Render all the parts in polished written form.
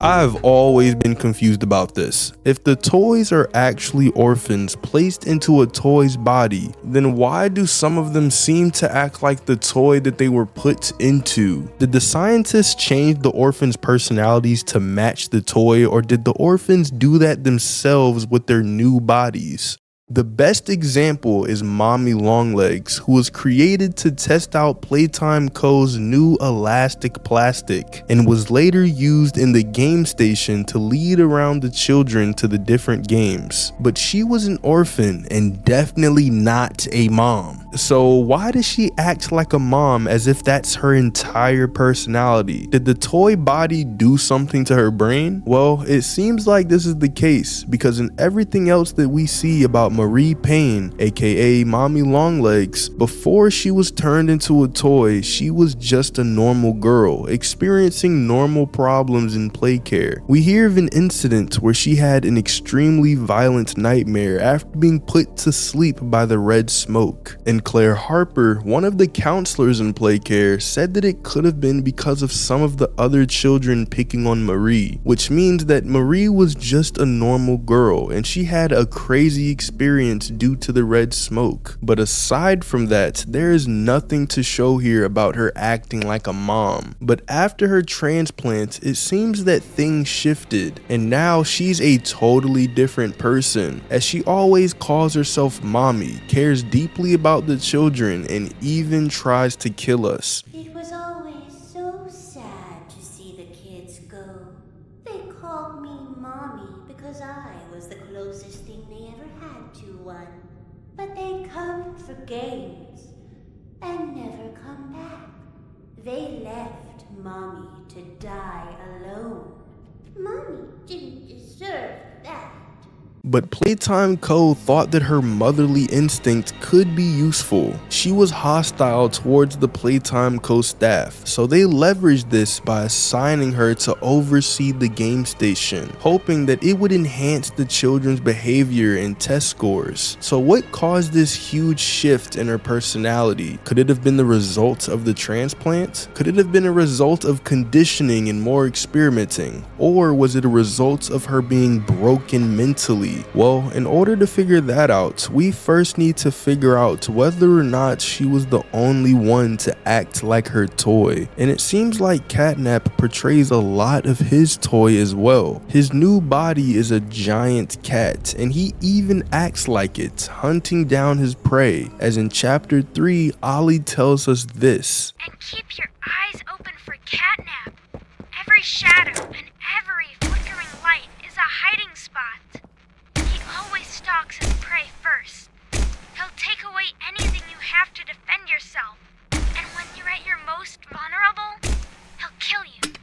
I've always been confused about this. If the toys are actually orphans placed into a toy's body, then why do some of them seem to act like the toy that they were put into? Did the scientists change the orphans' personalities to match the toy, or did the orphans do that themselves with their new bodies? The best example is Mommy Longlegs, who was created to test out Playtime Co.'s new elastic plastic and was later used in the game station to lead around the children to the different games. But she was an orphan and definitely not a mom. So why does she act like a mom as if that's her entire personality? Did the toy body do something to her brain? Well, it seems like this is the case because in everything else that we see about Marie Payne, aka Mommy Longlegs, before she was turned into a toy, she was just a normal girl, experiencing normal problems in play care. We hear of an incident where she had an extremely violent nightmare after being put to sleep by the red smoke. And Claire Harper, one of the counselors in play care, said that it could have been because of some of the other children picking on Marie, which means that Marie was just a normal girl and she had a crazy experience due to the red smoke. But aside from that, there is nothing to show here about her acting like a mom. But after her transplant, it seems that things shifted and now she's a totally different person, as she always calls herself mommy, cares deeply about the children, and even tries to kill us. It was always so sad to see the kids go. They called me Mommy because I was the closest thing they ever had to one. But they come for games and never come back. They left Mommy to die alone. Mommy didn't deserve that. But Playtime Co. thought that her motherly instinct could be useful. She was hostile towards the Playtime Co. staff, so they leveraged this by assigning her to oversee the game station, hoping that it would enhance the children's behavior and test scores. So what caused this huge shift in her personality? Could it have been the result of the transplant? Could it have been a result of conditioning and more experimenting? Or was it a result of her being broken mentally? Well, in order to figure that out, we first need to figure out whether or not she was the only one to act like her toy. And it seems like Catnap portrays a lot of his toy as well. His new body is a giant cat, and he even acts like it, hunting down his prey, as in chapter 3, Ollie tells us this. And keep your eyes open for Catnap. Every shadow and every flickering light is a hiding spot. He always stalks his prey first. He'll take away anything you have to defend yourself. And when you're at your most vulnerable, he'll kill you.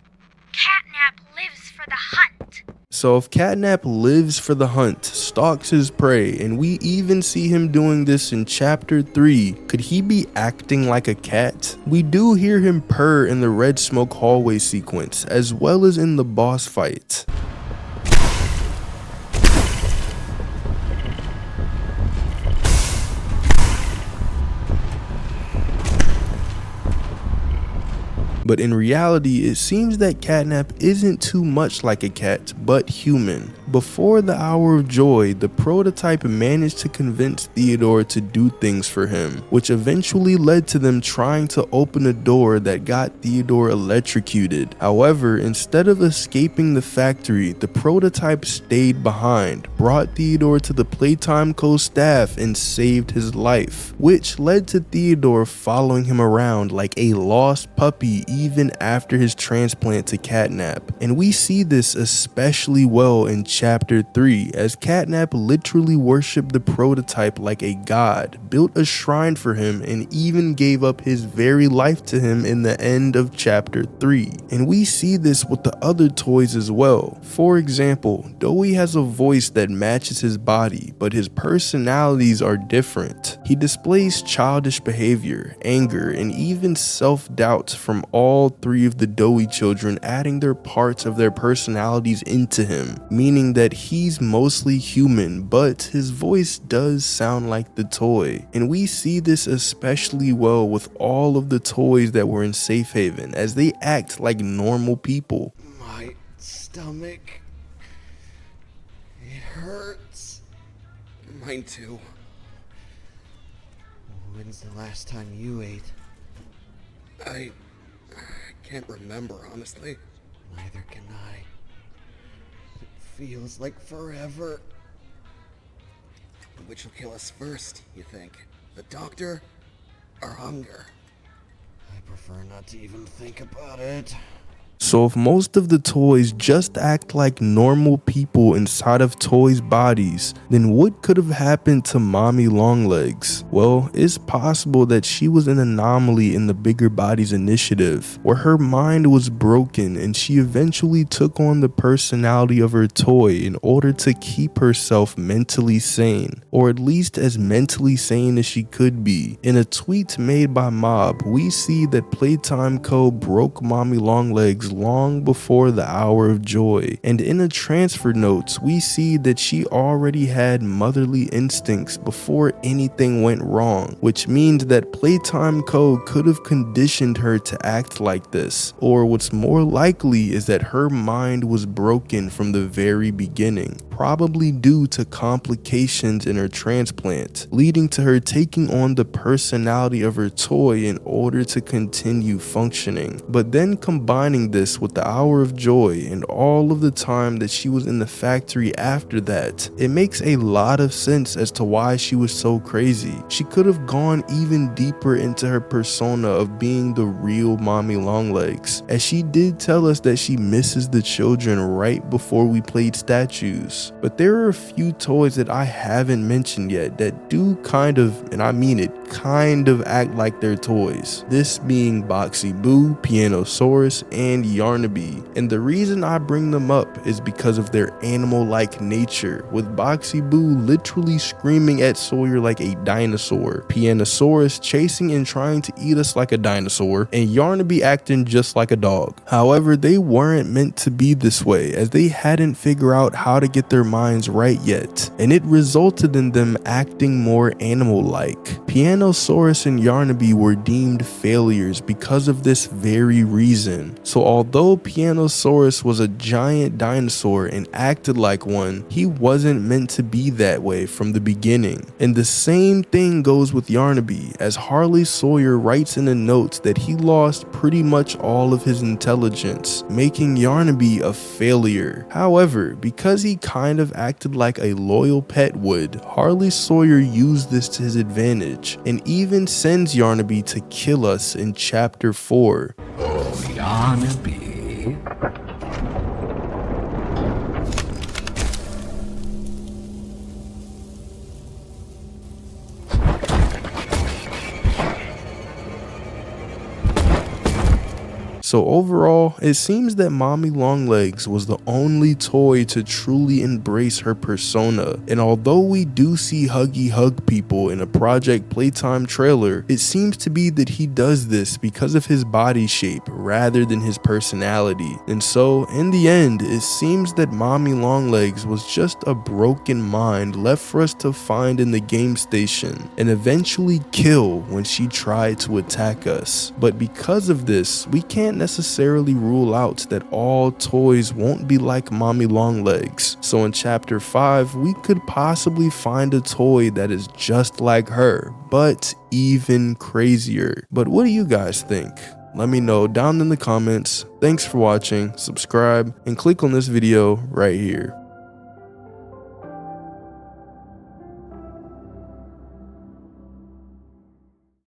Catnap lives for the hunt. So if Catnap lives for the hunt, stalks his prey, and we even see him doing this in chapter 3, could he be acting like a cat? We do hear him purr in the red smoke hallway sequence, as well as in the boss fight. But in reality, it seems that Catnap isn't too much like a cat, but human. Before the Hour of Joy, the prototype managed to convince Theodore to do things for him, which eventually led to them trying to open a door that got Theodore electrocuted. However, instead of escaping the factory, the prototype stayed behind, brought Theodore to the Playtime Co. staff, and saved his life, which led to Theodore following him around like a lost puppy even after his transplant to Catnap. And we see this especially well in chapter 3, as Catnap literally worshipped the prototype like a god, built a shrine for him, and even gave up his very life to him in the end of chapter 3. And we see this with the other toys as well. For example, Dowie has a voice that matches his body, but his personalities are different. He displays childish behavior, anger, and even self-doubt from all 3 of the Dowie children, adding their parts of their personalities into him, meaning that he's mostly human, but his voice does sound like the toy. And we see this especially well with all of the toys that were in Safe Haven, as they act like normal people. My stomach. It hurts. Mine too. When's the last time you ate? I can't remember, honestly. Neither can I. It feels like forever. Which will kill us first, you think? The doctor or hunger? I prefer not to even think about it. So if most of the toys just act like normal people inside of toys' bodies, then what could have happened to Mommy Longlegs? Well, it's possible that she was an anomaly in the Bigger Bodies initiative, where her mind was broken and she eventually took on the personality of her toy in order to keep herself mentally sane, or at least as mentally sane as she could be. In a tweet made by Mob, we see that Playtime Co. broke Mommy Longlegs long before the hour of joy, and in a transfer notes we see that she already had motherly instincts before anything went wrong, which means that Playtime Co. could have conditioned her to act like this, or what's more likely is that her mind was broken from the very beginning, probably due to complications in her transplant, leading to her taking on the personality of her toy in order to continue functioning. But then combining this with the hour of joy and all of the time that she was in the factory after that, it makes a lot of sense as to why she was so crazy. She could have gone even deeper into her persona of being the real Mommy Longlegs, as she did tell us that she misses the children right before we played statues. But there are a few toys that I haven't mentioned yet that do kind of, and I mean it, kind of act like they're toys. This being Boxy Boo, Pianosaurus, and Yarnaby. And the reason I bring them up is because of their animal-like nature, with Boxy Boo literally screaming at Sawyer like a dinosaur, Pianosaurus chasing and trying to eat us like a dinosaur, and Yarnaby acting just like a dog. However, they weren't meant to be this way, as they hadn't figured out how to get their minds right yet, and it resulted in them acting more animal-like. Pianosaurus and Yarnaby were deemed failures because of this very reason. So although Pianosaurus was a giant dinosaur and acted like one, he wasn't meant to be that way from the beginning. And the same thing goes with Yarnaby, as Harley Sawyer writes in the notes that he lost pretty much all of his intelligence, making Yarnaby a failure. However, because he kind of acted like a loyal pet would, Harley Sawyer used this to his advantage, and even sends Yarnaby to kill us in chapter 4. Oh, Yarnaby. So overall, it seems that Mommy Longlegs was the only toy to truly embrace her persona, and although we do see Huggy hug people in a Project Playtime trailer, it seems to be that he does this because of his body shape rather than his personality. And so, in the end, it seems that Mommy Longlegs was just a broken mind left for us to find in the game station and eventually kill when she tried to attack us. But because of this, we can't necessarily rule out that all toys won't be like Mommy Longlegs. So in chapter 5, we could possibly find a toy that is just like her, but even crazier. But what do you guys think? Let me know down in the comments. Thanks for watching, subscribe, and click on this video right here.